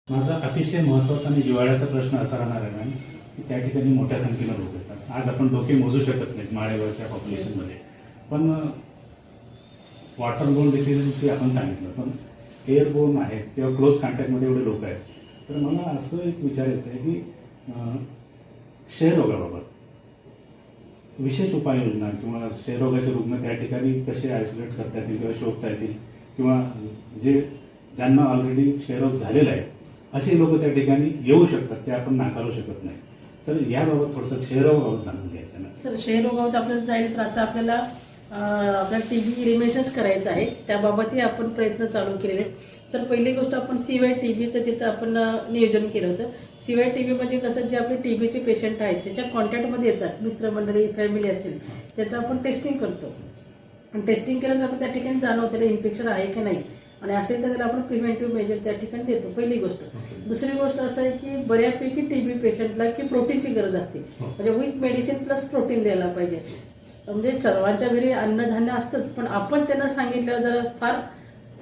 माझा अतिशय महत्त्वाचा आणि जिव्हाळ्याचा प्रश्न असा राहणार आहे मॅम की त्या ठिकाणी मोठ्या संख्येनं लोक येतात. आज आपण डोके मोजू शकत नाहीत माळेवरच्या पॉप्युलेशनमध्ये, पण वॉटरबोर्न डिसीजची आपण सांगितलं, पण एअरबोर्न आहेत किंवा क्लोज कॉन्टॅक्टमध्ये एवढे लोक आहेत. तर मला असं एक विचारायचं आहे की क्षयरोगाबाबत विशेष उपाययोजना किंवा क्षयरोगाचे रुग्ण त्या ठिकाणी कसे आयसोलेट करता येतील किंवा शोधता येतील, किंवा ज्यांना ऑलरेडी क्षयरोग झालेला आहे असे लोक त्या ठिकाणी येऊ शकतात, ते आपण नाकारू शकत नाही. तर याबाबत थोडंसं क्षयरोगाबाबत जाणून घ्यायचं ना सर. क्षयरोगाबाबत आपल्याला जाईल तर आता आपल्याला टीबी रिमेशन्स करायचं आहे, त्याबाबतही आपण प्रयत्न चालू केलेले आहेत. सर, पहिली गोष्ट आपण सीवाय टीबीचं तिथं आपण नियोजन केलं होतं. सीवाय टीबी म्हणजे कसं, जे आपले टीबीचे पेशंट आहेत त्याच्या कॉन्टॅक्टमध्ये येतात, मित्रमंडळी फॅमिली असेल, त्याचं आपण टेस्टिंग करतो. आणि टेस्टिंग केल्यानंतर आपण त्या ठिकाणी जाणवतं त्याला इन्फेक्शन आहे की नाही, आणि असेल तर त्याला आपण प्रिव्हेंटिव्ह मेजर त्या ठिकाणी देतो, पहिली गोष्ट. दुसरी गोष्ट असं आहे की बऱ्यापैकी टीबी पेशंटला की प्रोटीनची गरज असते, म्हणजे विथ मेडिसिन प्लस प्रोटीन द्यायला पाहिजे. म्हणजे सर्वांच्या घरी अन्नधान्य असतंच, पण आपण त्यांना सांगितलं जरा फार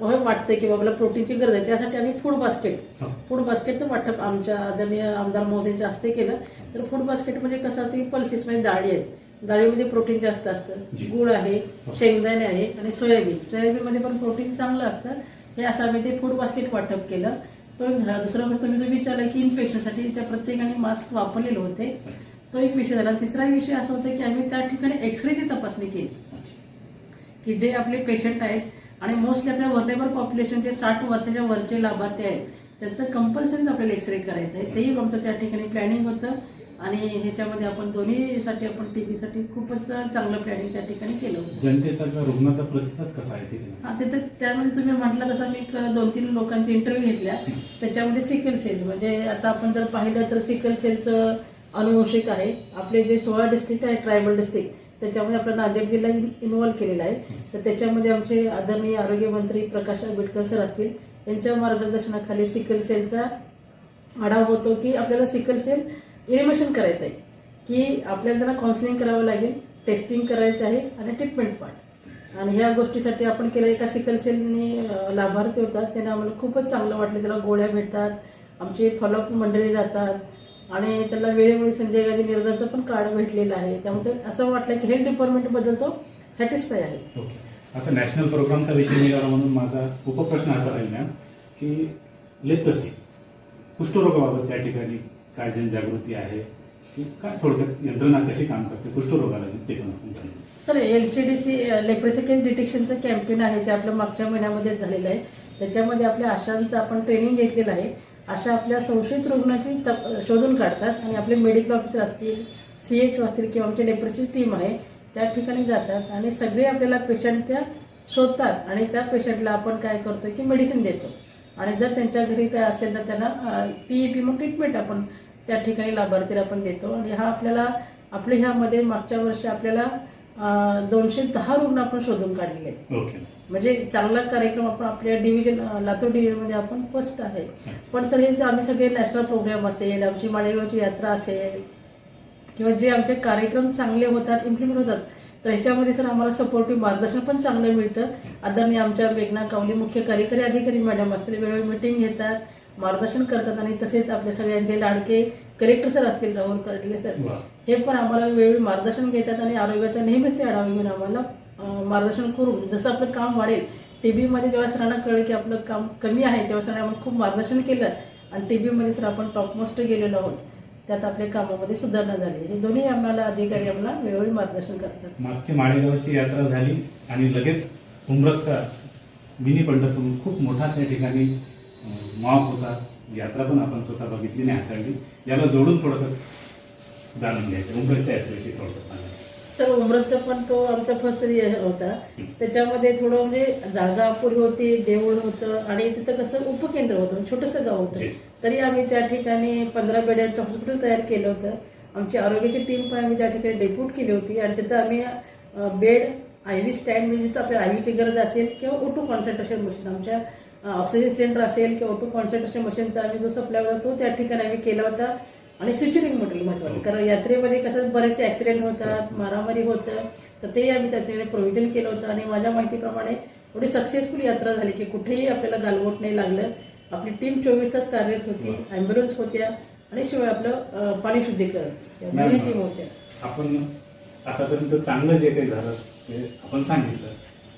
वाटतं की बाबाला प्रोटीनची गरज आहे, त्यासाठी आम्ही फूड बास्केटचं वाटप आमच्या आदरणीय आमदार महोदयांच्या हस्ते केलं. तर फूड बास्केट म्हणजे कसं असतं की पल्सेस म्हणजे डाळी आहेत, डाळीमध्ये प्रोटीन जास्त असतं, गुळ आहे, शेंगदाणे आहे आणि सोयाबीनमध्ये पण प्रोटीन चांगलं असतं. हे असं आम्ही ते फूड बास्केट वाटप केलं. तो एक झाला. दुसरा गोष्ट तुम्ही जो विचारला की इन्फेक्शनसाठी त्या प्रत्येकाने मास्क वापरलेले होते, तो एक विषय झाला. तिसरा विषय असा होता की आम्ही त्या ठिकाणी एक्सरेची तपासणी केली की जे आपले पेशंट आहेत आणि मोस्टली आपल्या वर्नेबल पॉप्युलेशनचे 60 वर्षाच्या वरचे लाभार्थी आहेत त्यांचं कंपल्सरीच आपल्याला एक्सरे करायचं आहे. तेही आमचं त्या ठिकाणी प्लॅनिंग होतं आणि ह्याच्यामध्ये आपण दोन्हीसाठी आपण टीबीसाठी खूपच चांगलं प्लॅनिंग त्या ठिकाणी केलं होतं. जनतेचा रुग्णाचा प्रतिसाद कसा आहे तिथे? हा, तिथे त्यामध्ये तुम्ही म्हटलं तसं मी 2-3 लोकांची इंटरव्ह्यू घेतल्या. त्याच्यामध्ये सिकल सेल म्हणजे आता आपण जर पाहिलं तर सिकल सेलचं अनुवंशिक आहे. आपले जे 16 डिस्ट्रिक्ट आहे ट्रायबल डिस्ट्रिक्ट, त्याच्यामध्ये आपला नांदेड जिल्हा इन्व्हॉल्व केलेला आहे. तर त्याच्यामध्ये आमचे आदरणीय आरोग्यमंत्री प्रकाश आंबेडकर सर असतील, यांच्या मार्गदर्शनाखाली सिकल सेलचा आढावा होतो की आपल्याला सिकल सेल इलिमिनेशन करायचं आहे, की आपल्याला त्यांना काउन्सिलिंग करावं लागेल, टेस्टिंग करायचं आहे आणि ट्रीटमेंट पार्ट. आणि ह्या गोष्टीसाठी आपण केलं. एका सिकल सेलने लाभार्थी होतात, त्यांना आम्हाला खूपच चांगलं वाटलं. त्याला गोळ्या भेटतात, आमची फॉलोअप मंडळी जातात आणि त्याला वेळोवेळी संजय गांधी निर्धाराचं पण कार्ड भेटलेलं आहे. त्यामुळे असं वाटलं की हेल्थ डिपार्टमेंटबद्दल तो सॅटिस्फाय आहे. ओके. आता नॅशनल प्रोग्रामचा विषय निघाला म्हणून माझा उपप्रश्न असा राहील मॅम की लेप्रसी कुष्ठरोगाबाबत त्या ठिकाणी काय जनजागृती आहे की काय, थोडक्यात यंत्रणा कशी काम करते कुष्ठरोगाला, ते पण आपण सांगू. सर, LCDC लेप्रेसी केस डिटेक्शनचं कॅम्पेन आहे ते आपलं मागच्या महिन्यामध्ये झालेलं आहे. त्याच्यामध्ये आपल्या आशांचं आपण ट्रेनिंग घेतलेलं आहे. आशा आपल्या संशयित रुग्णाची शोधून काढतात आणि आपले मेडिकल ऑफिसर असतील, CH असतील किंवा आमची लेप्रेसी टीम आहे त्या ठिकाणी जातात आणि सगळे आपल्याला पेशंट त्या शोधतात आणि त्या पेशंटला आपण काय करतो की मेडिसिन देतो. आणि जर त्यांच्या घरी काय असेल तर त्यांना PEP मग ट्रीटमेंट आपण त्या ठिकाणी लाभार्थीला आपण देतो. आणि हा आपल्याला आपल्या ह्यामध्ये मागच्या वर्षी आपल्याला 210 रुग्ण आपण शोधून काढलेले आहेत. ओके. म्हणजे चांगला कार्यक्रम आपण आपल्या डिव्हिजन लातूर डिव्हिजनमध्ये आपण फर्स्ट आहे. पण सर, हे आम्ही सगळे नॅशनल प्रोग्राम असेल, आमची माळेगावची यात्रा असेल किंवा जे आमचे कार्यक्रम चांगले होतात, इम्प्लिमेंट होतात, तर ह्याच्यामध्ये सर आम्हाला सपोर्टिव्ह मार्गदर्शन पण चांगलं मिळतं. आदरणीय आमच्या मेघना कावली मुख्य कार्यकारी अधिकारी मॅडम असतील, वेळोवेळी मिटिंग घेतात, मार्गदर्शन करतात. आणि तसेच आपले सगळ्यांचे लाडके कलेक्टर सर असतील, राहुल कर्डिले सर, हे पण आम्हाला वेळोवेळी मार्गदर्शन घेतात आणि आरोग्याचा नेहमीच ते आढावा घेऊन आम्हाला मार्गदर्शन करून जसं आपलं काम वाढेल. टीबीमध्ये जेव्हा सरांना कळलं की आपलं काम कमी आहे तेव्हा सरांनी आम्हाला खूप मार्गदर्शन केलं आणि टीबीमध्ये सर आपण टॉपमोस्ट गेलेलो आहोत. त्यात आपल्या कामामध्ये सुधारणा झाली. हे दोन्ही आम्हाला अधिकारी आम्हाला वेळोवेळी मार्गदर्शन करतात. मागची माळेगावची यात्रा झाली आणि लगेच उमरतचा मिनी पंढरपूर खूप मोठा त्या ठिकाणी मॉक होता. यात्रा पण आपण स्वतः बघितली नाही, हाताळली. याला जोडून थोडंसं जाणून घ्यायचं उमरतच्या यात्रेविषयी थोडंसं सांगा. सर, उमरतचा पण तो आमचा फर्स्ट होता. त्याच्यामध्ये थोडं म्हणजे जागा अपुरी होती, देऊळ होतं आणि तिथं कसं उपकेंद्र होतं, छोटंसं गाव होतं. तरी आम्ही त्या ठिकाणी 15 बेडचं हॉस्पिटल तयार केलं होतं. आमची आरोग्याची टीम पण आम्ही त्या ठिकाणी डेप्यूट केली होती आणि तिथं आम्ही बेड, IV स्टँड म्हणजे जिथं आपल्या IVची गरज असेल किंवा O2 कॉन्सन्ट्रेशन मशीन, आमच्या ऑक्सिजन सिलेंडर असेल किंवा O2 कॉन्सन्ट्रेशन मशीनचा आम्ही जो सप्लाय होता तो त्या ठिकाणी आम्ही केला होता. आणि स्विचरिंग मटेरियल महत्वाचं, कारण यात्रेमध्ये कसं बरेचसे ऍक्सिडेंट होतात, मारामारी होतं, तर ते आम्ही त्याच्याकडे प्रोव्हिजन केलं होतं. आणि माझ्या माहितीप्रमाणे एवढी सक्सेसफुल यात्रा झाली की कुठेही आपल्याला गालबोट नाही लागलं. आपली टीम 24 तास कार्यरत होती, ॲम्ब्युलन्स होत्या आणि शिवाय आपलं पाणी शुद्धीकरण या टीम होत्या. आपण आतापर्यंत चांगलं जे काही झालं ते आपण सांगितलं.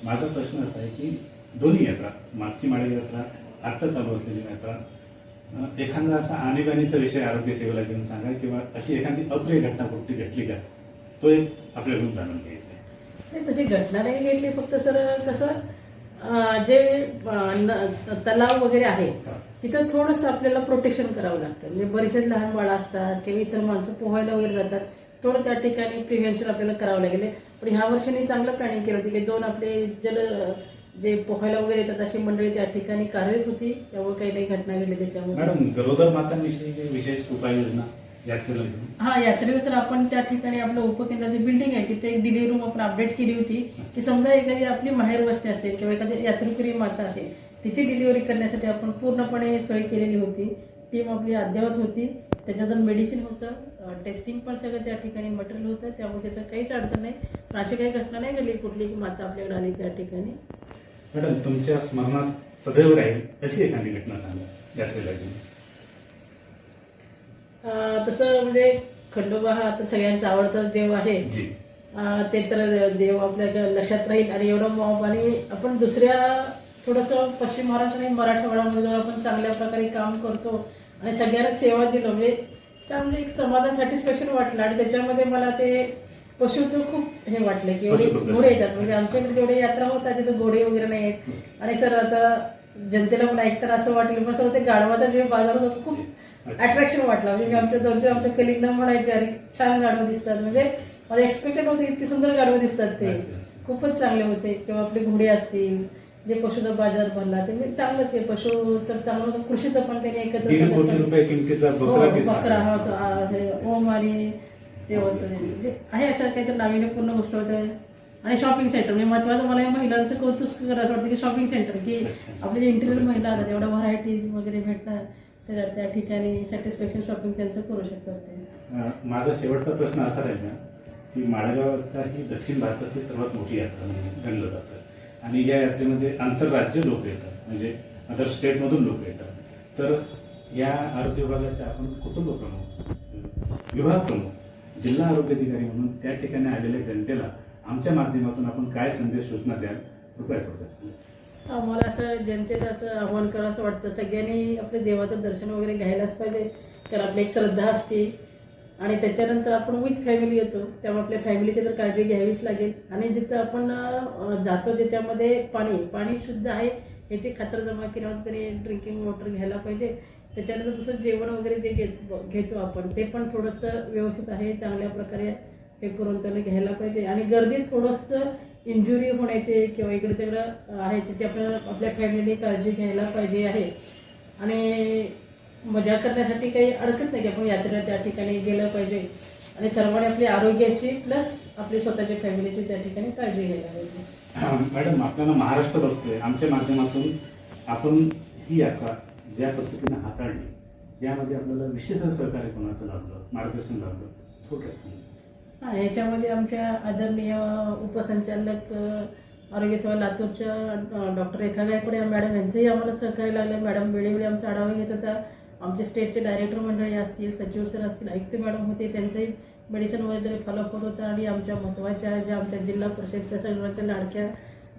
माझा प्रश्न असा आहे की दोन्ही यात्रा, मागची माळी यात्रा, आत्ता चालू असलेली यात्रा, एखादा असा आणीबाणीचा विषय आरोग्य सेवेला घेऊन सांगा किंवा अशी एखादी अप्रिय घटना कुठली घडली का, तो एक आपल्याकडून जाणून घ्यायचा आहे. नाही, तशी घटना नाही घडली. फक्त सर कसं जे तलाव वगैरे आहे तिथं थोडंसं आपल्याला प्रोटेक्शन करावं लागतं. म्हणजे बरेचसे लहान बाळं असतात किंवा इतर माणसं पोहायला वगैरे जातात, थोडं त्या ठिकाणी प्रिव्हेन्शन आपल्याला करावं लागेल. पण ह्या वर्षांनी चांगलं प्लॅनिंग केलं होती की 2 आपले जे पोहायला वगैरे येतात अशी मंडळी त्या ठिकाणी कार्यरत होती, त्यामुळे काही नाही घटना घडली त्याच्यामध्ये. मॅडम, गरोदर मातांविषयी काही विशेष उपाययोजना यात्रेला घेऊन? हा, यात्रेनुसार आपण त्या ठिकाणी आपलं उपकेंद्राची बिल्डिंग आहे तिथे एक डिलिव्हरी रूम आपण अपडेट केली होती की समजा एखादी आपली माहेर वस्ती असेल किंवा एखादी यात्रेकरी माता असेल तिची डिलिव्हरी करण्यासाठी आपण पूर्णपणे सोय केलेली होती. टीम आपली अद्ययावत होती, त्याच्यातून मेडिसिन होतं, टेस्टिंग पण सगळं त्या ठिकाणी मटेरियल होतं, त्यामुळे तिथं काहीच अडचण नाही. पण अशी काही घटना नाही घडली कुठली की माता आपल्याकडे आली त्या ठिकाणी. मॅडम, तुमच्या स्मरणात सदैव राहील अशी एखादी घटना सांगा यात्रेला घेऊन. तसं म्हणजे खंडोबा हा तर सगळ्यांचा आवडता देव आहे. ते तर देव आपल्या लक्षात राहील. आणि एवढं मॉब आणि आपण दुसऱ्या थोडंसं पश्चिम महाराष्ट्र आणि मराठवाड्यामध्ये आपण चांगल्या प्रकारे काम करतो आणि सगळ्यांना सेवा दिलं म्हणजे त्यामुळे एक समाधान सॅटिस्फॅक्शन वाटलं. आणि त्याच्यामध्ये मला ते पशुचं खूप हे वाटलं की एवढे घोडे येतात. म्हणजे आमच्याकडे जेवढे यात्रा होतात तिथे घोडे वगैरे नाही आहेत. आणि सर आता जनतेला पण ऐकताना असं वाटलं पण सर ते गाढवाचा जे बाजार होता खूप अट्रॅक्शन वाटलं. म्हणजे मी आमच्या 2-4 आमच्या कलिगना म्हणायचे अरे छान गाढवं दिसतात. म्हणजे मला एक्सपेक्टेड होतं इतकी सुंदर गाढवं दिसतात, ते खूपच चांगले होते. किंवा आपले घोडे असतील, जे पशुचा बाजार भरला ते म्हणजे चांगलंच आहे. पशु तर चांगलं होतं, कृषीचं पण त्यांनी एकत्र बकरा होता, ओम आणि ते होतं. म्हणजे आहे अशा काहीतरी नाविन्यपूर्ण गोष्ट होतं. आणि शॉपिंग सेंटर म्हणजे महत्वाचं मला या महिलांचं कौतुक करायचं वाटतं की शॉपिंग सेंटर की आपले जे इंटिरियर महिला आल्या एवढ्या व्हरायटीज वगैरे भेटतात, तर त्या ठिकाणी सॅटिस्फॅक्शन शॉपिंग त्यांचं करू शकतात ते. माझा शेवटचा प्रश्न असा राहिला की माळेगाव यात्रा ही दक्षिण भारतातली सर्वात मोठी यात्रा म्हणून गणलं जातं. आणि या यात्रेमध्ये आंतरराज्य लोक येतात, म्हणजे अदर स्टेटमधून लोक येतात. तर या आरोग्य विभागाचे आपण कुटुंब प्रमुख, विभाग प्रमुख, जिल्हा आरोग्य अधिकारी म्हणून त्या ठिकाणी आलेल्या जनतेला आमच्या माध्यमातून आपण काय संदेश सूचना द्याल, कृपया थोडक्यात सांगा. मला असं जनतेला असं आव्हान करावं असं वाटतं, सगळ्यांनी आपल्या देवाचं दर्शन वगैरे घ्यायलाच पाहिजे. कारण आपली एक श्रद्धा असते आणि त्याच्यानंतर आपण विथ फॅमिली येतो, त्यामुळे आपल्या फॅमिलीची तर काळजी घ्यावीच लागेल. आणि जिथं आपण जातो ज्याच्यामध्ये पाणी शुद्ध आहे याची खातरजमा केल्यावर तरी ड्रिंकिंग वॉटर घ्यायला पाहिजे. त्याच्यानंतर दुसरं जेवण वगैरे जे घेतो आपण ते पण थोडंसं व्यवस्थित आहे चांगल्या प्रकारे हे करून त्याला घ्यायला पाहिजे. आणि गर्दीत थोडंसं इंजुरी होण्याचे किंवा इकडे तिकडं आहे त्याची आपल्याला आपल्या फॅमिलीने काळजी घ्यायला पाहिजे आहे. आणि मजा करण्यासाठी काही अडकत नाही की आपण यात्रेला त्या ठिकाणी गेलं पाहिजे. आणि सर्वांनी आपली आरोग्याची प्लस आपली स्वतःच्या फॅमिलीची त्या ठिकाणी काळजी घ्यायला पाहिजे. मॅडम, आपल्याला महाराष्ट्र बघतोय, आमच्या माध्यमातून आपण ही यात्रा ज्या पद्धतीने हाताळली यामध्ये आपल्याला विशेष सहकार्य कोणाचं लाभलं, मार्गदर्शन लाभलं, थोडक्यात सांगा. याच्यामध्ये आमच्या आदरणीय उपसंचालक आरोग्य सेवा लातूरच्या डॉक्टर रेखा गायकवाड मॅडम यांचंही आम्हाला सहकार्य लागलं. मॅडम वेळोवेळी आमचा आढावा घेत होता. आमचे स्टेटचे डायरेक्टर मंडळी असतील, सचिव सर असतील, आयुक्त मॅडम होते, त्यांचंही मेडिसिन वगैरे फॉलोअप होत होता. आणि आमच्या महत्त्वाच्या ज्या आमच्या जिल्हा परिषदच्या सर्वांच्या लाडक्या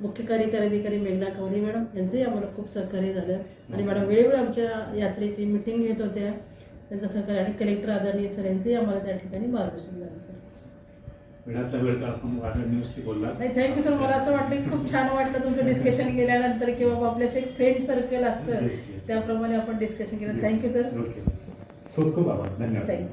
मुख्य कार्यकारी अधिकारी मेघना कवली मॅडम यांचंही आम्हाला खूप सहकार्य झालं. आणि मॅडम वेळोवेळी आमच्या यात्रेची मिटिंग घेत होत्या, त्यांचं सहकार्य. आणि कलेक्टर आदरणीय सर यांचंही आम्हाला त्या ठिकाणी मार्गदर्शन झालं. सर वेळातला वेळ काळ आपण वादळ न्यूजशी बोलला. नाही, थँक्यू सर. मला असं वाटलं की खूप छान वाटलं तुमचं डिस्कशन केल्यानंतर की बाबा आपल्याशी एक फ्रेंड सर्कल असतं त्याप्रमाणे आपण डिस्कशन केलं. Thank you sir. खूप खूप आभार. धन्यवाद. थँक्यू.